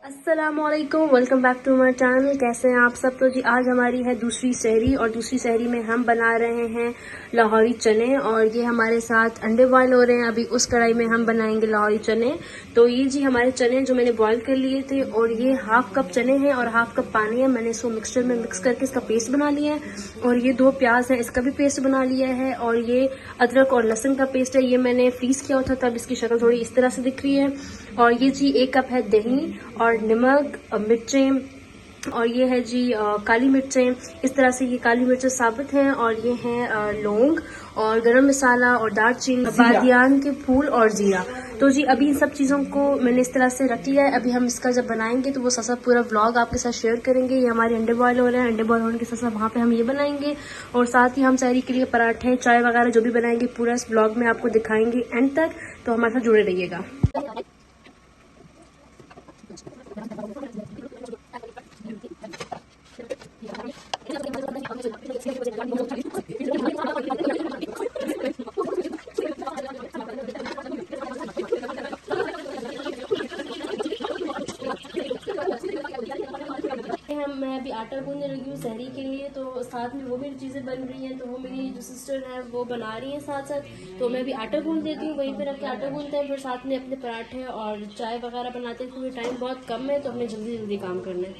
अस्सलामुअलैकुम, welcome back to my channel. कैसे हैं आप सब? तो जी आज हमारी है दूसरी सहरी और दूसरी सहरी में हम बना रहे हैं लाहौरी चने और ये हमारे साथ अंडे बॉयल हो रहे हैं। अभी उस कढ़ाई में हम बनाएंगे लाहौरी चने। तो ये जी हमारे चने जो मैंने बॉयल कर लिए थे और ये हाफ कप चने हैं और हाफ कप पानी है। मैंने इसको मिक्सचर में मिक्स करके इसका पेस्ट बना लिया है और ये 2 प्याज है इसका भी पेस्ट बना लिया है और ये अदरक और लहसुन का पेस्ट है। ये मैंने फ्रीज किया था तब इसकी शक्ल थोड़ी इस तरह से दिख रही है। और ये जी 1 कप है दही और नमक, मिर्चें और ये है जी काली मिर्चें। इस तरह से ये काली मिर्चें साबुत हैं और ये हैं लौंग और गरम मसाला और दालचीनी, बादियान के फूल और जीरा। तो जी अभी इन सब चीज़ों को मैंने इस तरह से रख लिया है। अभी हम इसका जब बनाएंगे तो वो साथ पूरा व्लॉग आपके साथ शेयर करेंगे। ये हमारे अंडे बॉयल हो रहे हैं, अंडे बॉयल होने के साथ साथ वहाँ पे हम ये बनाएंगे और साथ ही हम सहरी के लिए पराठे, चाय वगैरह जो भी बनाएंगे पूरा इस व्लॉग में आपको दिखाएंगे एंड तक। तो हमारे साथ जुड़े रहिएगा। मैं अभी आटा गूंदने लगी हूँ सहरी के लिए, तो साथ में वो भी चीज़ें बन रही हैं। तो वो मेरी जो सिस्टर है वो बना रही हैं साथ साथ। तो मैं अभी आटा गूंद देती हूँ, वहीं पर रख के आटा गूंदते हैं, फिर साथ में अपने पराठे और चाय वगैरह बनाते हैं क्योंकि टाइम बहुत कम है तो हमने जल्दी जल्दी काम करना है।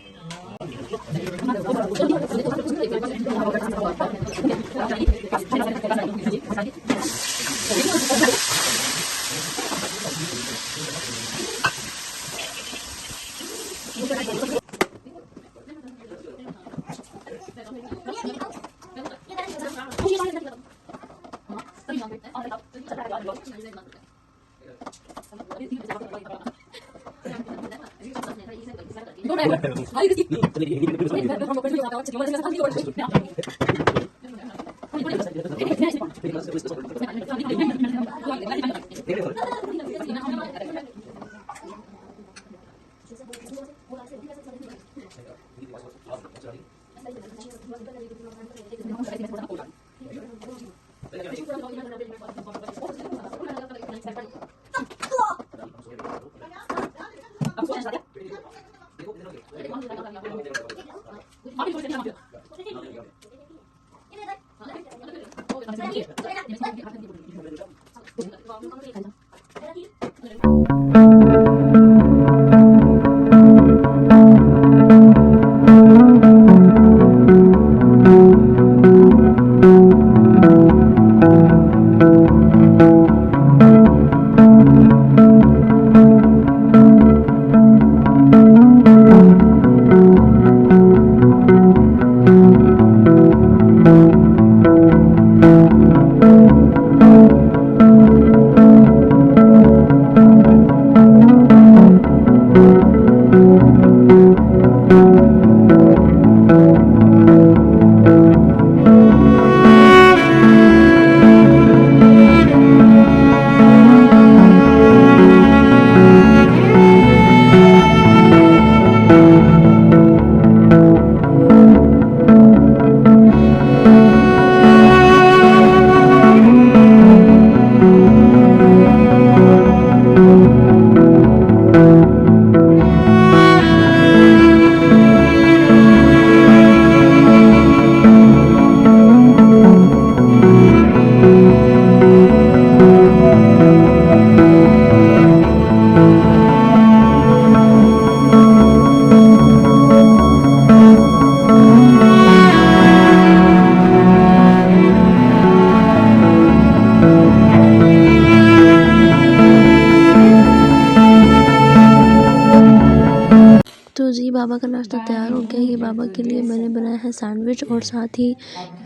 तो जी बाबा का नाश्ता तैयार हो गया। ये बाबा के लिए मैंने बनाया है सैंडविच और साथ ही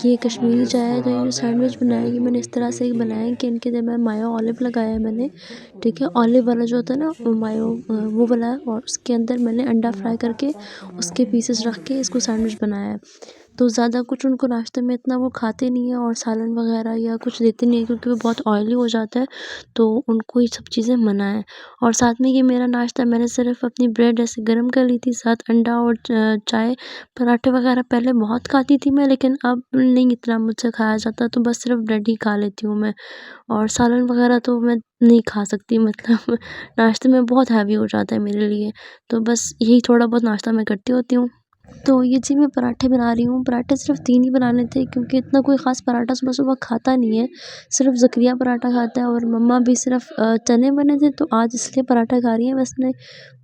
ये कश्मीरी चाय है। तो ये जो सैंडविच बनाया ये मैंने इस तरह से बनाया कि इनके अंदर मैं मायो ऑलिव लगाया है मैंने, ठीक है। ऑलिव वाला जो होता है ना वो मायो वो वाला है और उसके अंदर मैंने अंडा फ्राई करके उसके पीसेस रख के इसको सैंडविच बनाया है। तो ज़्यादा कुछ उनको नाश्ते में इतना वो खाते नहीं हैं और सालन वगैरह या कुछ देते नहीं हैं, क्योंकि वो बहुत ऑयली हो जाता है, तो उनको ये सब चीज़ें मना है। और साथ में ये मेरा नाश्ता, मैंने सिर्फ़ अपनी ब्रेड ऐसे गरम कर ली थी, साथ अंडा और चाय, पराठे वगैरह पहले बहुत खाती थी मैं, लेकिन अब नहीं इतना मुझसे खाया जाता, तो बस सिर्फ़ ब्रेड ही खा लेती हूँ मैं। और सालन वगैरह तो मैं नहीं खा सकती, मतलब नाश्ते में बहुत हैवी हो जाता है मेरे लिए, तो बस यही थोड़ा बहुत नाश्ता मैं करती होती हूँ। तो ये जी मैं पराठे बना रही हूँ। पराठे सिर्फ़ 3 ही बनाने थे, क्योंकि इतना कोई ख़ास पराठा सुबह-सुबह खाता नहीं है। सिर्फ़ ज़करिया पराठा खाता है और मम्मा भी सिर्फ़ चने बने थे, तो आज इसलिए पराठा खा रही हैं, वैसे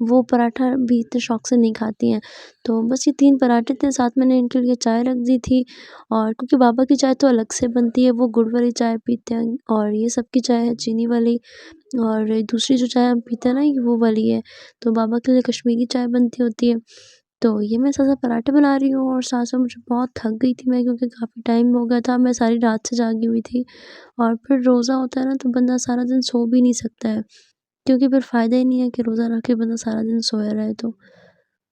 वो पराठा भी इतने शौक से नहीं खाती हैं। तो बस ये 3 पराठे थे, साथ मैंने इनके लिए चाय रख दी थी, और क्योंकि बाबा की चाय तो अलग से बनती है, वो गुड़ वाली चाय पीते हैं, और ये सबकी चाय है चीनी वाली, और दूसरी जो चाय हम पीते हैं ना, ये वो वाली है। तो बाबा के लिए कश्मीरी चाय बनती होती है। तो ये मैं साथ-साथ पराठे बना रही हूँ, और साथ-साथ मुझे बहुत थक गई थी मैं, क्योंकि काफ़ी टाइम हो गया था, मैं सारी रात से जागी हुई थी, और फिर रोज़ा होता है ना, तो बंदा सारा दिन सो भी नहीं सकता है, क्योंकि फिर फ़ायदा ही नहीं है कि रोज़ा रख के बंदा सारा दिन सोया रहे तो।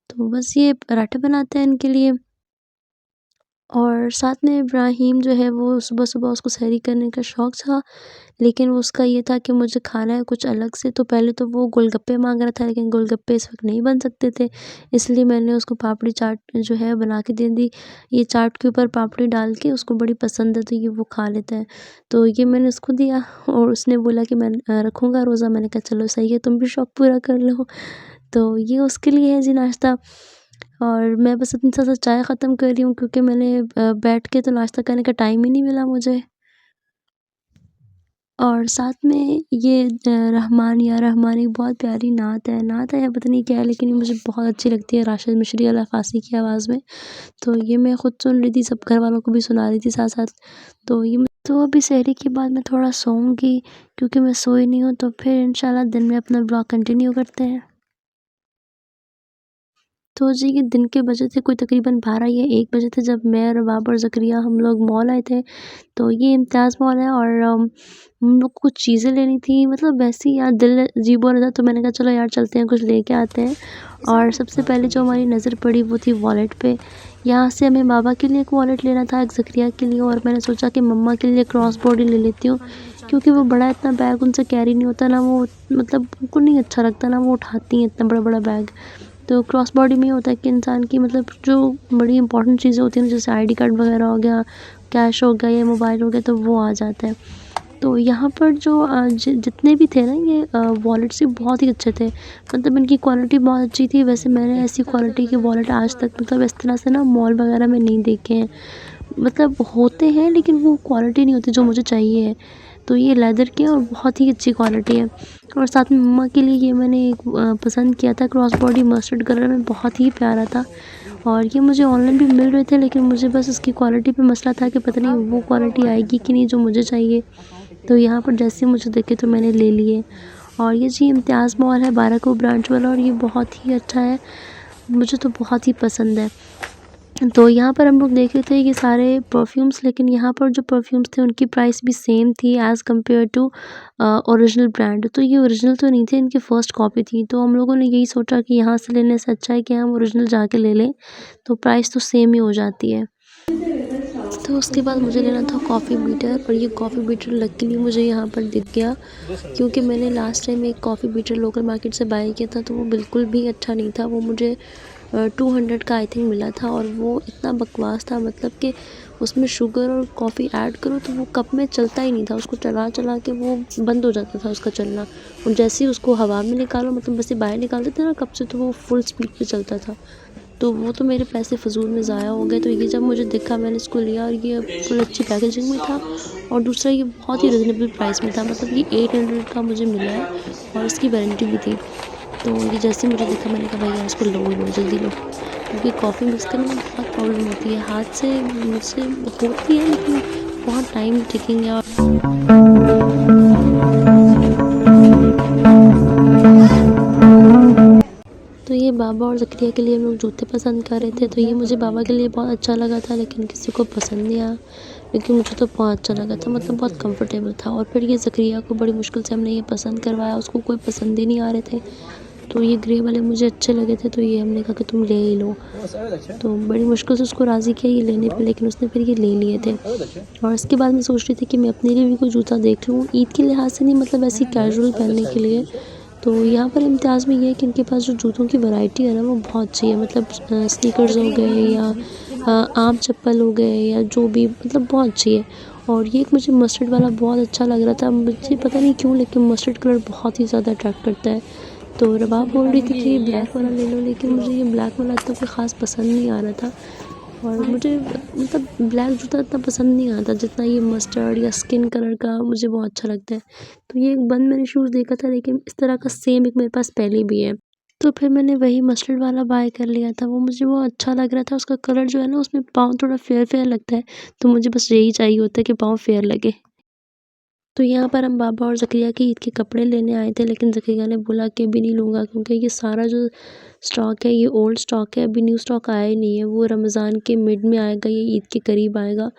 तो बस ये पराठे बनाते हैं इनके लिए। और साथ में इब्राहिम जो है, वो सुबह-सुबह उसको सहरी करने का शौक था, लेकिन उसका ये था कि मुझे खाना है कुछ अलग से, तो पहले तो वो गोलगप्पे माँग रहा था, लेकिन गोलगप्पे इस वक़्त नहीं बन सकते थे, इसलिए मैंने उसको पापड़ी चाट जो है बना के दे दी। ये चाट के ऊपर पापड़ी डाल के उसको बड़ी पसंद है, तो ये वो खा लेता है। तो ये मैंने उसको दिया, और उसने बोला कि मैं रखूँगा रोज़ा। मैंने कहा चलो सही है, तुम भी शौक पूरा कर लो। तो ये उसके लिए है जी नाश्ता। और मैं बस अपनी साथ-साथ चाय ख़त्म कर रही हूँ, क्योंकि मैंने बैठ के तो नाश्ता करने का टाइम ही नहीं मिला मुझे। और साथ में ये रहमान या रहमानी बहुत प्यारी नात है या पता नहीं क्या है, लेकिन ये मुझे बहुत अच्छी लगती है, राशिद मिश्री अला फ़ासी की आवाज़ में। तो ये मैं खुद सुन रही थी, सब घर वालों को भी सुना रही थी साथ-साथ। तो अभी सहरी के बाद मैं थोड़ा सोऊँगी, क्योंकि मैं सोई नहीं हूँ, तो फिर इंशाल्लाह दिन में अपना ब्लॉग कंटिन्यू करते हैं। तो जी ये दिन के बजे थे कोई तकरीबन 12 या 1 बजे थे, जब मैं और बाबर और ज़करिया हम लोग मॉल आए थे। तो ये इम्तियाज़ मॉल है, और हम लोग को कुछ चीज़ें लेनी थी, मतलब वैसे ही यार दिल अजीब हो रहा था, तो मैंने कहा चलो यार चलते हैं, कुछ लेके आते हैं। और सबसे पहले जो हमारी नज़र पड़ी वो थी वॉलेट पे। यहाँ से हमें बाबा के लिए एक वॉलेट लेना था, एक ज़करिया के लिए, और मैंने सोचा कि मम्मा के लिए क्रॉस बॉडी ले लेती हूँ, क्योंकि वो बड़ा इतना बैग उनसे कैरी नहीं होता ना, वो मतलब उनको नहीं अच्छा लगता ना, वो उठाती हैं इतना बड़ा-बड़ा बैग। तो क्रॉस बॉडी में ये होता है कि इंसान की मतलब जो बड़ी इंपॉर्टेंट चीज़ें होती हैं ना, जैसे आईडी कार्ड वगैरह हो गया, कैश हो गया या मोबाइल हो गया, तो वो आ जाता है। तो यहाँ पर जो जितने भी थे ना ये वॉलेट्स, ये बहुत ही अच्छे थे, मतलब इनकी क्वालिटी बहुत अच्छी थी। वैसे मैंने ऐसी क्वालिटी के वॉलेट आज तक मतलब इस तरह से ना मॉल वगैरह में नहीं देखे हैं, मतलब होते हैं लेकिन वो क्वालिटी नहीं होती जो मुझे चाहिए है। तो ये लेदर के और बहुत ही अच्छी क्वालिटी है। और साथ में मम्मा के लिए ये मैंने एक पसंद किया था, क्रॉस बॉडी मस्टर्ड कलर में, बहुत ही प्यारा था। और ये मुझे ऑनलाइन भी मिल रहे थे, लेकिन मुझे बस इसकी क्वालिटी पे मसला था कि पता नहीं वो क्वालिटी आएगी कि नहीं जो मुझे चाहिए। तो यहाँ पर जैसे मुझे दिखे तो मैंने ले लिए। और ये जी इम्तियाज़ मॉल है, बाराको ब्रांच वाला, और ये बहुत ही अच्छा है, मुझे तो बहुत ही पसंद है। तो यहाँ पर हम लोग देख रहे थे ये सारे परफ्यूम्स, लेकिन यहाँ पर जो परफ्यूम्स थे उनकी प्राइस भी सेम थी as compare to original brand. तो ये ओरिजिनल तो नहीं थे, इनकी फ़र्स्ट कॉपी थी, तो हम लोगों ने यही सोचा कि यहाँ से लेने से अच्छा है कि हम ओरिजिनल जाके ले लें, तो प्राइस तो सेम ही हो जाती है। तो उसके बाद मुझे लेना था कॉफ़ी बीटर, और ये कॉफ़ी बीटर लकीली मुझे यहाँ पर दिख गया, क्योंकि मैंने लास्ट टाइम एक कॉफ़ी बीटर लोकल मार्केट से बाय किया था, तो वो बिल्कुल भी अच्छा नहीं था। वो मुझे 200 का आई थिंक मिला था, और वो इतना बकवास था, मतलब कि उसमें शुगर और कॉफ़ी ऐड करो तो वो कप में चलता ही नहीं था, उसको चला चला के वो बंद हो जाता था उसका चलना, और जैसे ही उसको हवा में निकालो, मतलब बस बाहर निकालते थे ना कप से, तो वो फुल स्पीड पे चलता था। तो वो तो मेरे पैसे फ़िज़ूल में ज़ाया हो गए। तो ये जब मुझे दिखा मैंने इसको लिया, और ये फुल अच्छी पैकेजिंग में था, और दूसरा ये बहुत ही रीज़नेबल प्राइस में था, मतलब ये 800 का मुझे मिला है, और इसकी वारंटी भी थी। तो ये जैसे ही मुझे दिखा मैंने कहा भैया इसको लो लो जल्दी लो, क्योंकि कॉफ़ी मिक्स करने में बहुत प्रॉब्लम होती है, हाथ से मुझसे होती है, लेकिन बहुत टाइम टेकिंग है। तो ये बाबा और ज़करिया के लिए हम लोग जूते पसंद कर रहे थे, तो ये मुझे बाबा के लिए बहुत अच्छा लगा था, लेकिन किसी को पसंद नहीं आया, लेकिन मुझे तो बहुत अच्छा लगा था, मतलब बहुत कंफर्टेबल था। और फिर ये ज़करिया को बड़ी मुश्किल से हमने ये पसंद करवाया, उसको कोई पसंद ही नहीं आ रहे थे, तो ये ग्रे वाले मुझे अच्छे लगे थे, तो ये हमने कहा कि तुम ले ही लो। तो बड़ी मुश्किल से उसको राज़ी किया ये लेने पे, लेकिन उसने फिर ये ले लिए थे। और इसके बाद मैं सोच रही थी कि मैं अपने लिए भी कोई जूता देख लूँ, ईद के लिहाज से नहीं, मतलब ऐसे ही कैजुअल पहनने के लिए। तो यहाँ पर इम्तियाज़ में ये है कि इनके पास जो जूतों की वैरायटी है ना वो बहुत अच्छी है, मतलब स्नीकर्स हो गए या आम चप्पल हो गए या जो भी, मतलब बहुत अच्छी है। और ये एक मुझे मस्टर्ड वाला बहुत अच्छा लग रहा था, मुझे पता नहीं क्यों, लेकिन मस्टर्ड कलर बहुत ही ज़्यादा अट्रैक्ट करता है। तो रबाब बोल रही थी कि ब्लैक वाला ले लो, लेकिन मुझे ये ब्लैक वाला इतना कोई ख़ास पसंद नहीं आ रहा था। और मुझे मतलब ब्लैक जूता इतना पसंद नहीं आता जितना ये मस्टर्ड या स्किन कलर का मुझे बहुत अच्छा लगता है। तो ये एक बंद मैंने शूज़ देखा था, लेकिन इस तरह का सेम एक मेरे पास पहले भी है। तो फिर मैंने वही मस्टर्ड वाला बाय कर लिया था, वो मुझे बहुत अच्छा लग रहा था। उसका कलर जो है ना, उसमें पाँव थोड़ा फेयर-फेयर लगता है, तो मुझे बस यही चाहिए होता है कि पाँव फेयर लगे। तो यहाँ पर हम बाबा और ज़करिया के ईद के कपड़े लेने आए थे, लेकिन ज़करिया ने बोला कि अभी नहीं लूँगा, क्योंकि ये सारा जो स्टॉक है ये ओल्ड स्टॉक है, अभी न्यू स्टॉक आया ही नहीं है। वो रमज़ान के मिड में आएगा, ये ईद के करीब आएगा,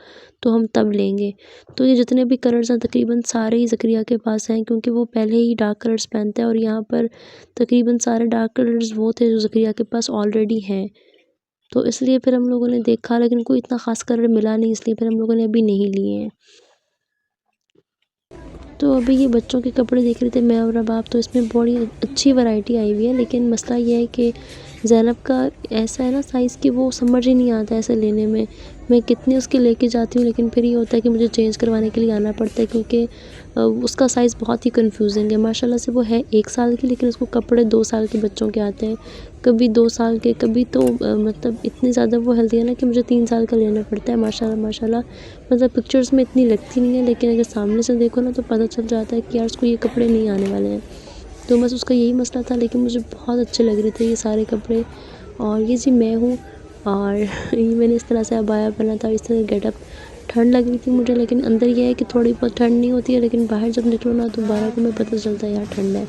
तो हम तब लेंगे। तो ये जितने भी कलर्स हैं तकरीबन सारे ही ज़करिया के पास हैं, क्योंकि वो पहले ही डार्क कलर्स पहनता है और यहाँ पर तकरीबन सारे डार्क कलर्स वो थे जो ज़करिया के पास ऑलरेडी हैं। तो इसलिए फिर हम लोगों ने देखा, लेकिन कोई इतना ख़ास कलर मिला नहीं, इसलिए फिर हम लोगों ने अभी नहीं लिए हैं। तो अभी ये बच्चों के कपड़े देख रहे थे मैं और रबाब, तो इसमें बड़ी अच्छी वैरायटी आई हुई है, लेकिन मसला ये है कि ज़ैनब का ऐसा है ना साइज़ कि वो समझ ही नहीं आता ऐसे लेने में। मैं कितने उसके लेके जाती हूँ, लेकिन फिर ये होता है कि मुझे चेंज करवाने के लिए आना पड़ता है, क्योंकि उसका साइज़ बहुत ही कन्फ्यूजिंग है। माशाल्लाह से वो है 1 साल की, लेकिन उसको कपड़े 2 साल के बच्चों के आते हैं, कभी 2 साल के, कभी तो मतलब इतनी ज़्यादा वो हेल्दी है ना कि मुझे 3 साल का लेना पड़ता है। माशाल्लाह माशाल्लाह, मतलब पिक्चर्स में इतनी लगती नहीं है, लेकिन अगर सामने से देखो ना तो पता चल जाता है कि यार उसको ये कपड़े नहीं आने वाले हैं। तो बस उसका यही मसला था, लेकिन मुझे बहुत अच्छे लग रहे थे ये सारे कपड़े। और ये जी मैं हूँ, और ये मैंने इस तरह से अबाया पहना था, इस तरह गेटअप। ठंड लग रही थी मुझे, लेकिन अंदर ये है कि थोड़ी बहुत ठंड नहीं होती है, लेकिन बाहर जब निकलो ना तो 12 को में पता चलता है यार ठंड है।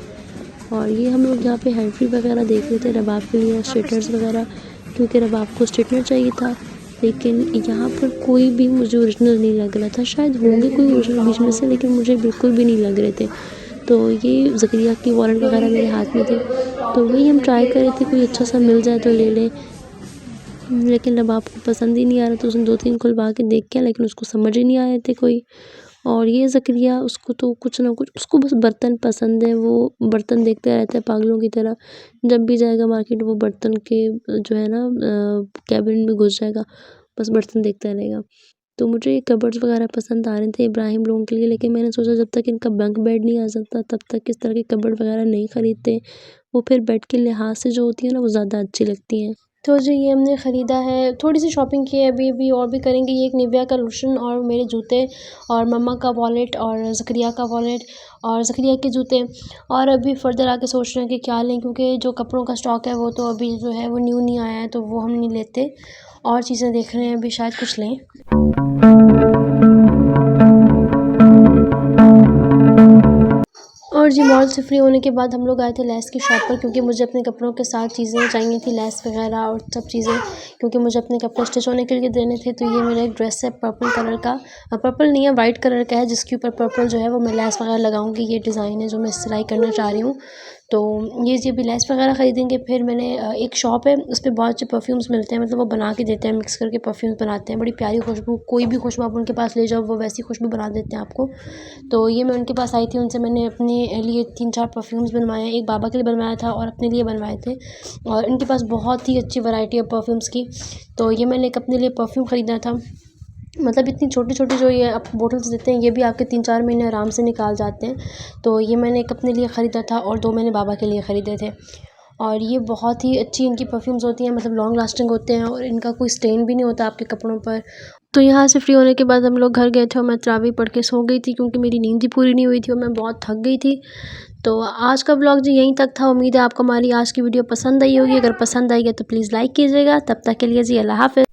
और ये हम लोग यहाँ पे हैंड फ्री वगैरह देख रहे थे रबाब के लिए, स्ट्रेटनर्स वगैरह, क्योंकि रबाब को स्ट्रेटनर चाहिए था। लेकिन यहाँ पर कोई भी मुझे ओरिजिनल नहीं लग रहा था, शायद होंगे कोई ओरिजिनल बीच में से, लेकिन मुझे बिल्कुल भी नहीं लग रहे थे। तो ये ज़करिया की वॉलेट वगैरह मेरे हाथ में थे, तो वही हम ट्राई कर रहे थे कोई अच्छा सा मिल जाए तो ले लें। लेकिन रबाब को पसंद ही नहीं आ रहा, तो उसने 2-3 खुलवा के देख के, लेकिन उसको समझ ही नहीं आए थे कोई। और ये ज़करिया, उसको तो कुछ ना कुछ, उसको बस बर्तन पसंद है, वो बर्तन देखता रहता है पागलों की तरह। जब भी जाएगा मार्केट वो बर्तन के जो है ना कैबिन में घुस जाएगा, बस बर्तन देखता रहेगा। तो मुझे ये कबर्ड्स वगैरह पसंद आ रहे थे इब्राहिम लोगों के लिए, लेकिन मैंने सोचा जब तक इनका बंक बेड नहीं आ सकता तब तक इस तरह के कबर्ड वगैरह नहीं ख़रीदते। वो फिर बेड के लिहाज से जो होती है ना वो ज़्यादा अच्छी लगती हैं। तो जो ये हमने ख़रीदा है, थोड़ी सी शॉपिंग की है, अभी और भी करेंगे। ये एक निविया का लोशन और मेरे जूते और मम्मा का वॉलेट और ज़करिया का वॉलेट और ज़करिया के जूते। और अभी फ़र्दर आके सोच रहे हैं कि क्या लें, क्योंकि जो कपड़ों का स्टॉक है वो तो अभी जो है वो न्यू नहीं आया है, तो वो हम नहीं लेते। और चीज़ें देख रहे हैं, अभी शायद कुछ लें। और जी मॉल से फ्री होने के बाद हम लोग आए थे लेस की शॉप पर, क्योंकि मुझे अपने कपड़ों के साथ चीज़ें चाहिए थी, लेस वगैरह और सब चीज़ें, क्योंकि मुझे अपने कपड़े स्टिच होने के लिए देने थे। तो ये मेरा एक ड्रेस है पर्पल कलर का, पर्पल नहीं है वाइट कलर का है, जिसके ऊपर पर्पल जो है वो मैं लेस वगैरह लगाऊंगी। ये डिज़ाइन है जो मैं सिलाई करना चाह रही हूँ। तो ये जी अभी लेस वगैरह ख़रीदेंगे। फिर मैंने एक शॉप है उस पर बहुत अच्छे परफ्यूम्स मिलते हैं, मतलब वो बना के देते हैं, मिक्स करके परफ्यूम्स बनाते हैं, बड़ी प्यारी खुशबू, कोई भी खुशबू आप उनके पास ले जाओ वो वैसी खुशबू बना देते हैं आपको। तो ये मैं उनके पास आई थी, उनसे मैंने अपने लिए 3-4 परफ्यूम्स बनवाए हैं, एक बाबा के लिए बनवाया था और अपने लिए बनवाए थे। और इनके पास बहुत ही अच्छी वैरायटी है परफ्यूम्स की। तो ये मैंने एक अपने लिए परफ्यूम ख़रीदा था, मतलब इतनी छोटी-छोटी जो ये आप बॉटल्स देते हैं, ये भी आपके 3-4 महीने आराम से निकाल जाते हैं। तो ये मैंने एक अपने लिए ख़रीदा था और 2 मैंने बाबा के लिए ख़रीदे थे। और ये बहुत ही अच्छी इनकी परफ्यूम्स होती हैं, मतलब लॉन्ग लास्टिंग होते हैं और इनका कोई स्टेन भी नहीं होता आपके कपड़ों पर। तो यहाँ से फ्री होने के बाद हम लोग घर गए थे और मैं तरावी पढ़ के सो गई थी, क्योंकि मेरी नींद ही पूरी नहीं हुई थी और मैं बहुत थक गई थी। तो आज का व्लॉग जी यहीं तक था। उम्मीद है आपको हमारी आज की वीडियो पसंद आई होगी। अगर पसंद आई है तो प्लीज़ लाइक कीजिएगा। तब तक के लिए जी अल्लाह हाफ़िज़।